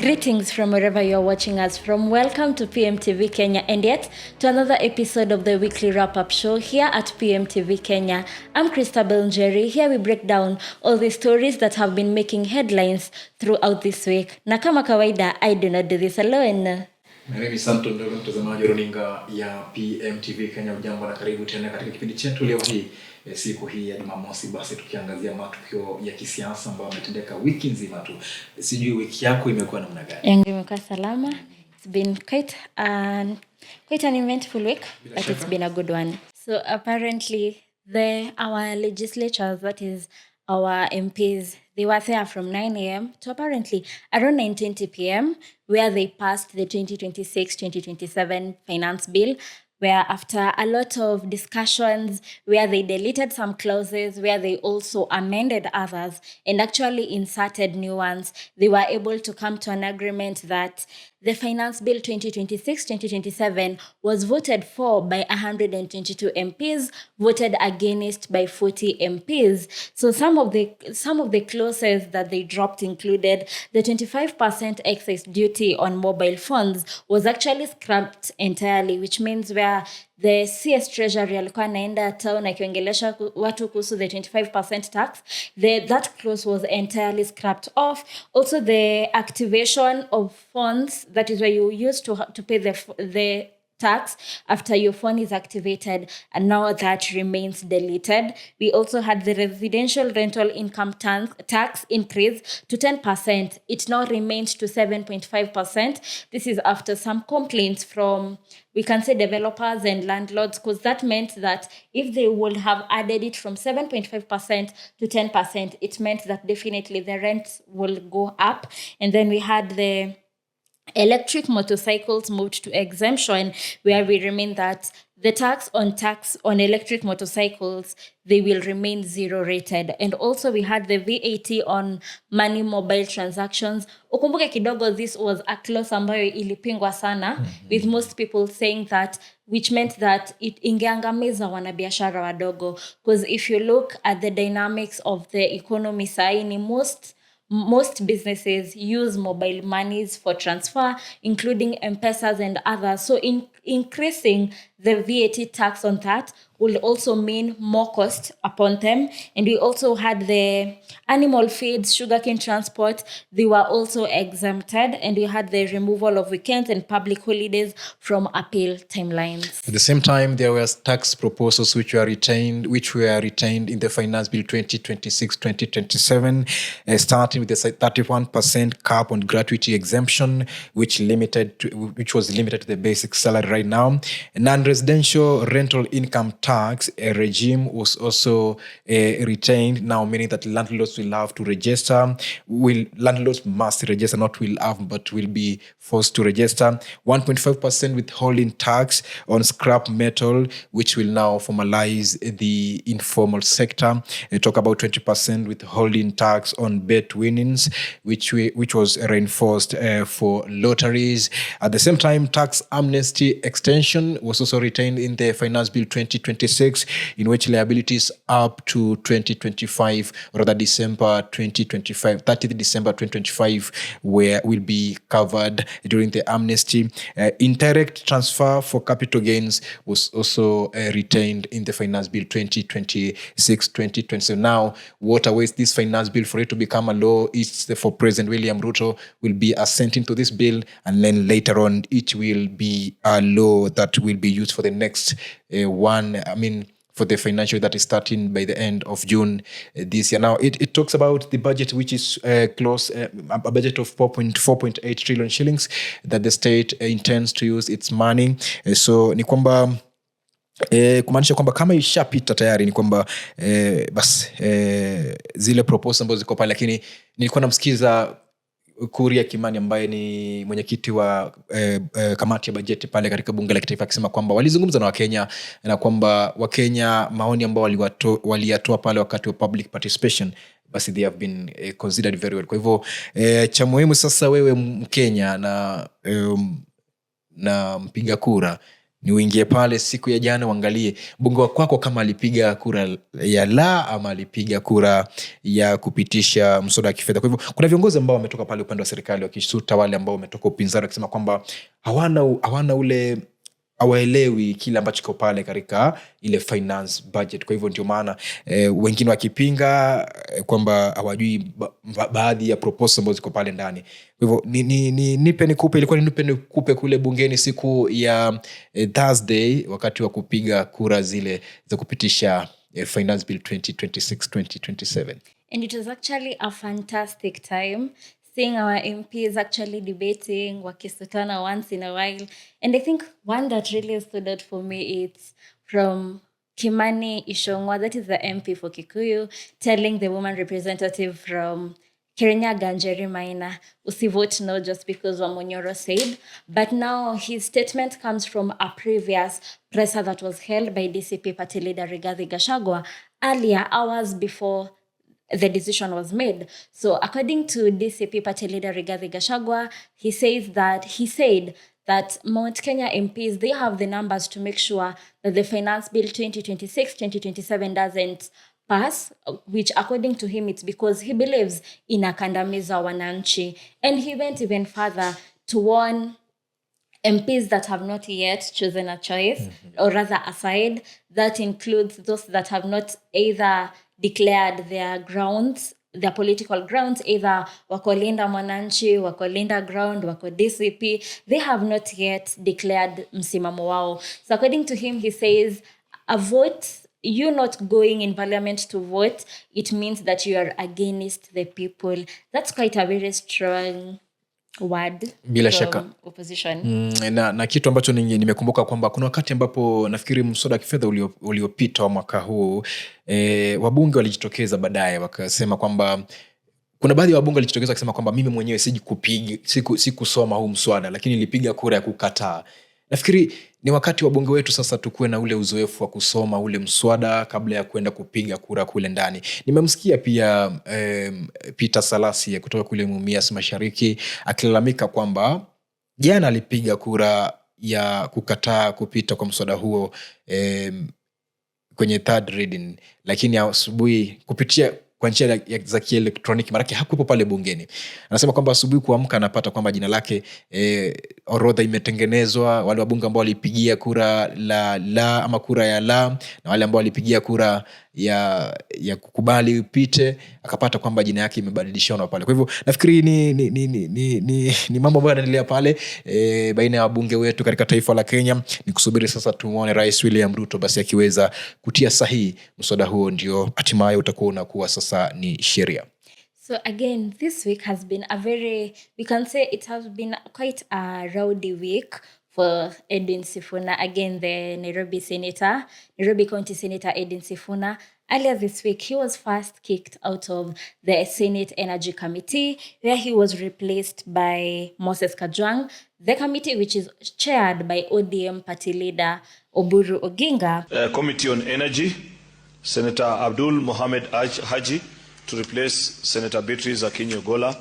Greetings from wherever you're watching us from. Welcome to Pmtv Kenya and yet to another episode of the weekly wrap-up show here at Pmtv Kenya. I'm Christabel Njeri. Here we break down all the stories that have been making headlines throughout this week. Na kama kawaida, I do not do this alone. Mimi Santo ndio mtazamaji runinga ya Pmtv Kenya. Ujambo na karibu tena katika kipindi chetu leo hii siku hii ya Jumamosi, basi tukiangazia matukio ya kisiasa ambayo yametendeka wiki nzima tu. Sijui wiki yako imekuwa namna gani? Yangu imekuwa salama. It's been quite an eventful week, but it's been a good one. So apparently our legislatures, that is our MPs, they were there from 9 a.m. to apparently around 9:20 p.m. where they passed the 2026-2027 finance bill, where after a lot of discussions, where they deleted some clauses, where they also amended others and actually inserted new ones, they were able to come to an agreement that the Finance Bill 2026-2027 was voted for by 122 MPs, voted against by 40 MPs. So some of the clauses that they dropped included the 25% excess duty on mobile phones was actually scrapped entirely, which means where the CS Treasury alikuwa naenda town akiongelesha watu kuhusu the 25% tax, that clause was entirely scrapped off. Also the activation of funds, that is where you used to pay the tax after your phone is activated, and now that remains deleted. We also had the residential rental income tax increase to 10%. It now remains to 7.5%. This is after some complaints from, we can say, developers and landlords, because that meant that if they would have added it from 7.5% to 10%, it meant that definitely the rent will go up. And then we had the electric motorcycles moved to exemption, where we remain that the tax on electric motorcycles, they will remain zero rated. And also we had the VAT on money mobile transactions. Ukumbuke kidogo, this was a clause ambayo ilipingwa sana, with most people saying that, which meant that it ingeangamiza wanabiashara wadogo. Because if you look at the dynamics of the economy saini, most businesses use mobile monies for transfer, including M-Pesas and others. So increasing the VAT tax on that will also mean more cost upon them. And we also had the animal feeds, sugarcane transport, they were also exempted. And we had the removal of weekends and public holidays from appeal timelines. At the same time, there were tax proposals which were retained in the Finance Bill 2026-2027, starting with the 31% cap on gratuity exemption, which was limited to the basic salary right now. A non-residential rental income tax regime was also retained now, meaning that landlords will have to register. Landlords must register, not will have, but will be forced to register. 1.5% withholding tax on scrap metal, which will now formalize the informal sector. Talk about 20% withholding tax on bet winnings, which was reinforced for lotteries. At the same time, tax amnesty extension was also retained in the Finance Bill 2026, in which liabilities up to 2025, or rather December 2025, 30th December 2025, will be covered during the amnesty. Indirect transfer for capital gains was also retained in the Finance Bill 2026-2027. Now, what awaits this Finance Bill for it to become a law? It's for President William Ruto will be assenting to this bill, and then later on it will be a law that will be used for the next for the financial that is starting by the end of June this year. Now, it talks about the budget, which is a budget of 4.8 trillion shillings that the state intends to use its money. So ni kwamba kumaanisha kwamba kama ishapita tayari ni kwamba zile proposals ambazo ziko pale, lakini nilikuwa namsikiza Kuria Kimani ambaye ni mwenyekiti wa kamati ya bajeti pale katika bunge la kitaifa akisema kwamba walizungumza na Wakenya, na kwamba Wakenya maoni ambao waliyatoa pale wakati wa public participation, basi they have been considered very well. Kwa hivyo cha muhimu sasa, wewe Mkenya na mpiga kura, ni uingie pale siku ya jana uangalie mbunge wa kwako kama alipiga kura ya la ama alipiga kura ya kupitisha mswada wa kifedha. Kwa hivyo kuna viongozi ambao wametoka pale upande wa serikali wakisuta wale ambao wametoka upinzani wakisema kwamba hawana ule hawaelewi kile ambacho kiko pale katika ile finance budget. Kwa hivyo ndio maana wengine wakipinga kwamba hawajui baadhi ya proposals ambazo ziko pale ndani. Kwa hivyo nipe nikupe, ilikuwa ni nipe nikupe kule bungeni siku ya Thursday wakati wa kupiga kura zile za kupitisha finance bill 2026-2027. And it was actually a fantastic time seeing our MPs actually debating, wakisutana once in a while. And I think one that really stood out for me is from Kimani Ichung'wah, that is the MP for Kikuyu, telling the woman representative from Kirinyaga Njeri Maina, usivote no just because Wamunyoro said. But now his statement comes from a previous presser that was held by DCP party leader Rigathi Gachagua earlier, hours before the decision was made. So according to DCP party leader Rigathi Gachagua, he said that Mount Kenya MPs, they have the numbers to make sure that the finance bill 2026-2027 doesn't pass, which according to him, it's because he believes inakandamiza wananchi. And he went even further to warn MPs that have not yet chosen a choice, or rather a side. That includes those that have not either declared their political grounds, either wako Linda Mwananchi, wako Linda Ground, wako DCP. They have not yet declared msimamo wao. So according to him, he says, a vote, you not going in parliament to vote, it means that you are against the people. That's quite a very strong word bila from shaka opposition. Na kitu ambacho nimekumbuka kwamba kuna wakati ambapo nafikiri mswada wa kifedha uliopita wa mwaka huu wabunge walijitokeza baadaye wakasema kwamba kuna baadhi ya wabunge walijitokeza wakisema kwamba mimi mwenyewe sikusoma huu mswada, lakini nilipiga kura ya kukataa. Nafikiri ni wakati wabunge wetu sasa tukuwe na ule uzoefu wa kusoma ule mswada kabla ya kwenda kupiga kura kule ndani. Nimemsikia pia Peter Salasi kutoka kule Mumias Mashariki akilalamika kwamba jana alipiga kura ya kukataa kupita kwa mswada huo kwenye third reading, lakini asubuhi kupitia kwa njia za kielektroniki, maana hakupo pale bungeni. Anasema kwamba asubuhi kuamka anapata kwamba jina lake orodha imetengenezwa, wale wabunge ambao walipigia kura la ama kura ya la na wale ambao walipigia kura ya kukubali upite, akapata kwamba jina yake imebadilishwa pale. Kwa hivyo nafikiri ni mambo ambayo yanaendelea pale baina ya wabunge wetu katika taifa la Kenya. Ni kusubiri sasa tuone Rais William Ruto basi akiweza kutia sahihi mswada huo, ndio hatimaye utakuwa unakuwa sasa ni sheria. So again, this week has been we can say it has been quite a rowdy week for Edwin Sifuna. Again, the Nairobi County Senator Edwin Sifuna. Earlier this week, he was first kicked out of the Senate Energy Committee, where he was replaced by Moses Kajwang. The committee, which is chaired by ODM party leader Oburu Oginga. Committee on Energy, Senator Abdul Mohamed Haji to replace Senator Beatrice Akinyi-Ogola.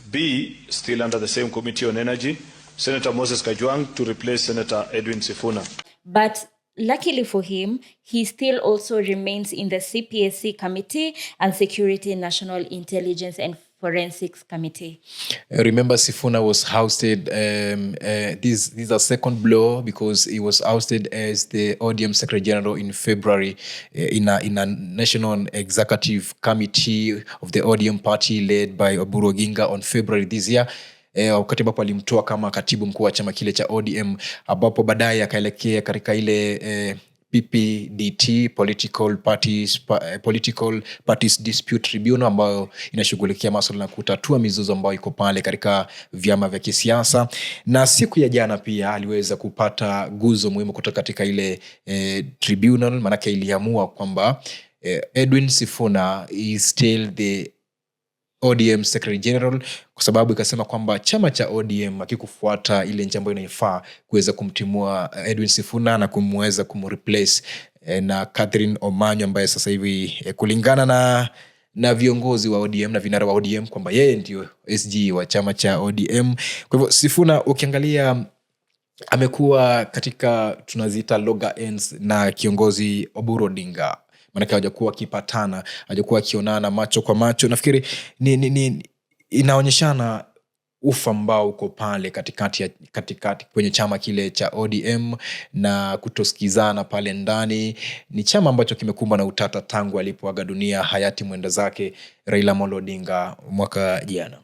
B, still under the same Committee on Energy, Senator Moses Kajwang to replace Senator Edwin Sifuna. But luckily for him, he still also remains in the CPSC Committee and Security, National Intelligence and Forensics Committee. Remember, Sifuna was ousted. This is a second blow because he was ousted as the ODM Secretary General in February in a National Executive Committee of the ODM party led by Oburu Oginga on February this year. Wakati ambapo alimtoa kama katibu mkuu wa chama kile cha ODM, ambapo baadaye akaelekea katika ile PPDT, Political Parties Dispute Tribunal, ambayo inashughulikia masuala na kutatua mizozo ambayo iko pale katika vyama vya kisiasa. Na siku ya jana pia aliweza kupata guzo muhimu kutoka katika ile tribunal, manake iliamua kwamba Edwin Sifuna is still the ODM Secretary General, kwa sababu ikasema kwamba chama cha ODM hakikufuata ile njia ambayo inafaa kuweza kumtimua Edwin Sifuna na kumweza kumreplace na Catherine Omanyo, ambaye sasa hivi kulingana na viongozi wa ODM na vinara wa ODM kwamba yeye ndio SG wa chama cha ODM. Kwa hivyo Sifuna, ukiangalia amekuwa katika tunaziita loggerheads na kiongozi Oburu Oginga, maanake hawajakuwa wakipatana, hawajakuwa wakionana macho kwa macho. Nafikiri inaonyeshana ufa ambao uko pale katikati kwenye chama kile cha ODM na kutosikizana pale ndani. Ni chama ambacho kimekumbwa na utata tangu alipoaga dunia hayati mwenda zake Raila Amolo Odinga mwaka jana.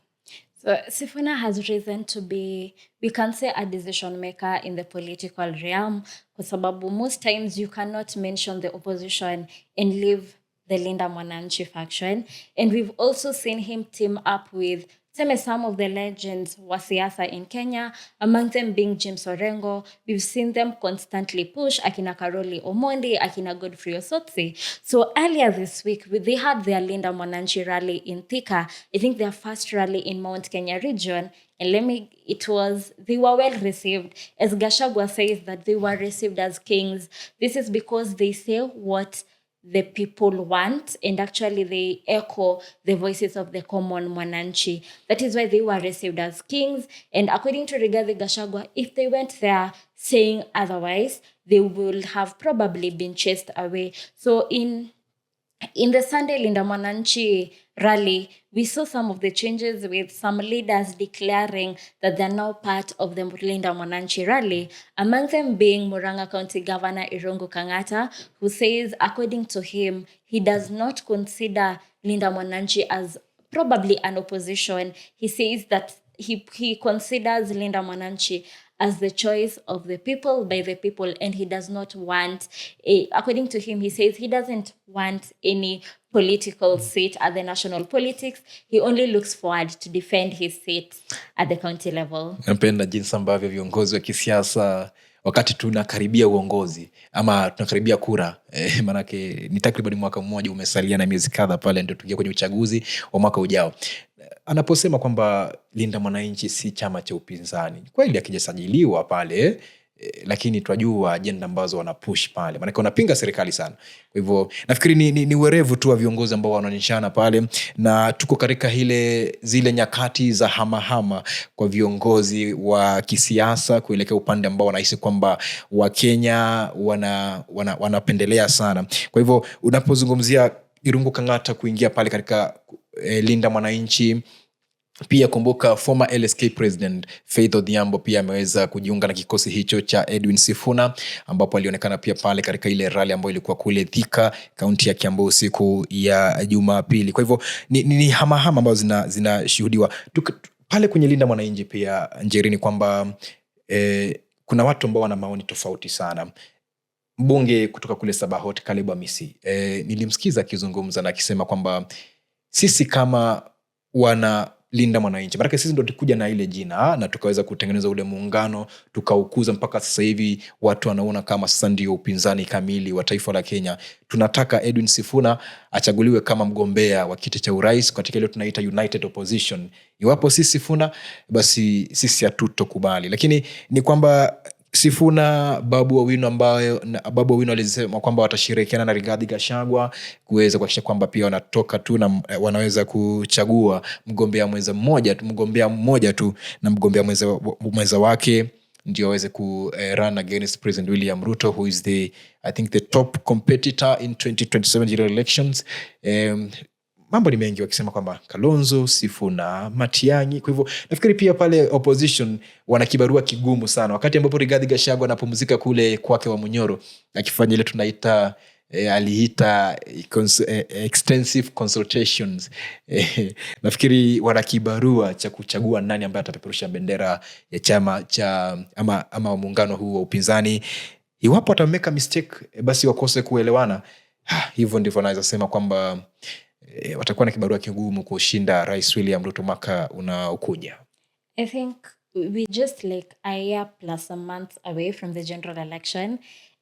So Sifuna has risen to be, we can say, a decision maker in the political realm, kwa sababu most times you cannot mention the opposition and leave the Leader Mwananchi faction. And we've also seen him team up with some of the legends wa siasa in Kenya, among them being James Orengo. We've seen them constantly push akina Karoli Omondi, akina Godfrey Osotsi. So earlier this week, they had their Leader Mwananchi rally in Thika. I think their first rally in Mount Kenya region. And they were well received. As Gachagua says that they were received as kings. This is because they say what the people want, and actually they echo the voices of the common Mwananchi. That is why they were received as kings. And according to Rigathi Gachagua, if they went there saying otherwise, they will have probably been chased away. So in the Sunday Leader Mwananchi rally, we saw some of the changes with some leaders declaring that they're now part of the Leader Mwananchi rally, among them being Murang'a County Governor Irungu Kang'ata, who says, according to him, he does not consider Leader Mwananchi as probably an opposition. He says that he considers Leader Mwananchi as the choice of the people by the people, and he does not want according to him, he says he doesn't want any political seat at the national politics. He only looks forward to defend his seat at the county level. Napenda jinsi ambavyo viongozi wa kisiasa wakati tunakaribia uongozi ama tunakaribia kura, manake ni takriban mwaka mmoja umesalia na miezi kadhaa pale ndio tuingie kwenye uchaguzi wa mwaka ujao. Anaposema kwamba Linda Mwananchi si chama cha upinzani, kweli akijasajiliwa pale, lakini tunajua ajenda ambazo wanapush pale, maana wanapinga serikali sana. Kwa hivyo nafikiri ni uwerevu tu wa viongozi ambao wanaonyeshana pale, na tuko katika zile nyakati za hamahama kwa viongozi wa kisiasa kuelekea upande ambao wanahisi kwamba Wakenya wanapendelea sana. Kwa hivyo unapozungumzia Irungu Kang'ata kuingia pale katika Linda Mwananchi, pia kumbuka former LSK president Faith Odhiambo pia ameweza kujiunga na kikosi hicho cha Edwin Sifuna, ambapo alionekana pia pale katika ile rally ambayo ilikuwa kule Thika, kaunti ya Kiambu siku ya Jumapili. Kwa hivyo ni hamahama ambazo zinashuhudiwa pale kwenye Linda Mwananchi. Pia njerini kwamba kuna watu ambao wana maoni tofauti sana. Mbunge kutoka kule Sabahot Caleb Amisi, nilimsikiza akizungumza na akisema kwamba sisi kama wana Linda Mwananchi, maana sisi ndio tulikuja na ile jina na tukaweza kutengeneza ule muungano, tukaukuza mpaka sasa hivi watu wanaona kama sasa ndio upinzani kamili wa taifa la Kenya. Tunataka Edwin Sifuna achaguliwe kama mgombea wa kiti cha urais katika ile tunaita united opposition. Iwapo si Sifuna, basi sisi hatutokubali. Lakini ni kwamba Sifuna, Babu Owino alisema kwamba watashirikiana na Rigathi Gachagua kuweza kuhakikisha kwamba pia wanatoka tu na wanaweza kuchagua mgombea mmoja tu na mgombea mwenza wake ndio waweze ku run against President William Ruto, who is I think the top competitor in 2027 general elections. Mambo ni mengi wakisema kwamba Kalonzo, Sifuna, Matiang'i. Kwa hivyo nafikiri pia pale opposition wana kibarua kigumu sana, wakati ambapo Rigathi Gachagua anapumzika kule kwake wa Munyoro akifanya ile tunaita aliita extensive consultations. Nafikiri wana kibarua cha kuchagua nani ambaye atapeperusha bendera ya chama cha ama muungano huu wa upinzani. Iwapo atameka mistake, basi wakose kuelewana. Hivyo ndivyo naweza sema kwamba watakuwa na kibarua kigumu kushinda Rais William Ruto mwaka unaokuja. I think we just like a year plus a month away from the general election,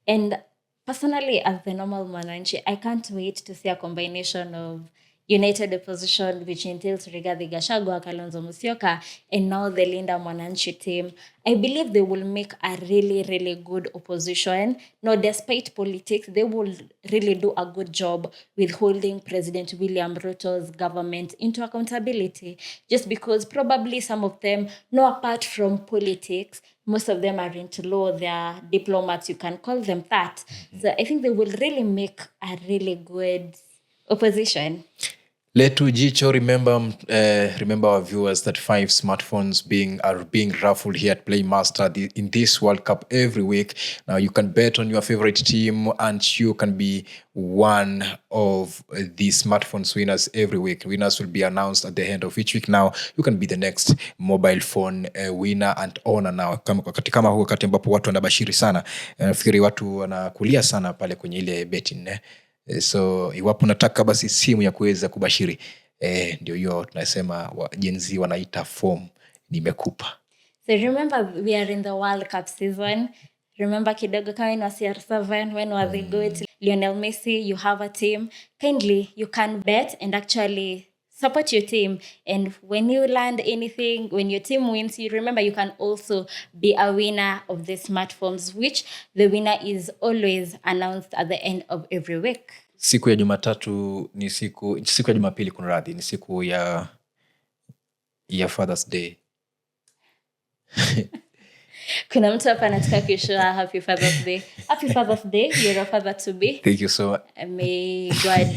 and personally as the normal Mwananchi, I can't wait to see a combination of united opposition, which entails Rigathi Gachagua, Kalonzo Musyoka, and now the Leader Mwananchi team. I believe they will make a really, really good opposition. No, despite politics, they will really do a good job with holding President William Ruto's government into accountability. Just because probably some of them, no, apart from politics, most of them are into law, they're diplomats, you can call them that. So I think they will really make a really good opposition. Letu Jicho, remember our viewers that 5 smartphones are being raffled here at Playmaster in this World Cup every week. Now you can bet on your favorite team and you can be one of the smartphones winners every week. Winners will be announced at the end of each week. Now you can be the next mobile phone winner and owner. Now kama huo wakati ambapo watu wanabashiri sana, nafikiri watu wanakulia sana pale kwenye ile betting so iwapo nataka basi simu ya kuweza kubashiri ndio hiyo tunasema Gen Z wanaita form nimekupa. So remember we are in the World Cup season. Remember kidogo kama in CR7 when was the goat Lionel Messi, you have a team. Kindly you can bet and actually support your team, and when you land anything, when your team wins, you remember you can also be a winner of the smartphones, which the winner is always announced at the end of every week. Siku ya Jumatatu ni siku ya Jumapili kunradhi ni siku ya Father's Day. Kuna mtu hapa anataka kushare happy Father's Day. Happy Father's Day, you're a father to be. Thank you so much. May God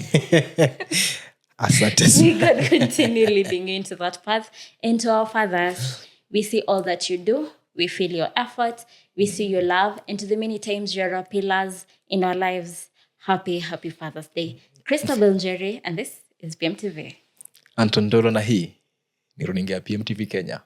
Asante. May God continue leading you into that path. And to our fathers, we see all that you do. We feel your effort. We see your love. And to the many times you're our pillars in our lives, happy Father's Day. Christabel Njeri, and this is Pmtv. Anton Dolo na hii ni runinga ya Pmtv Kenya.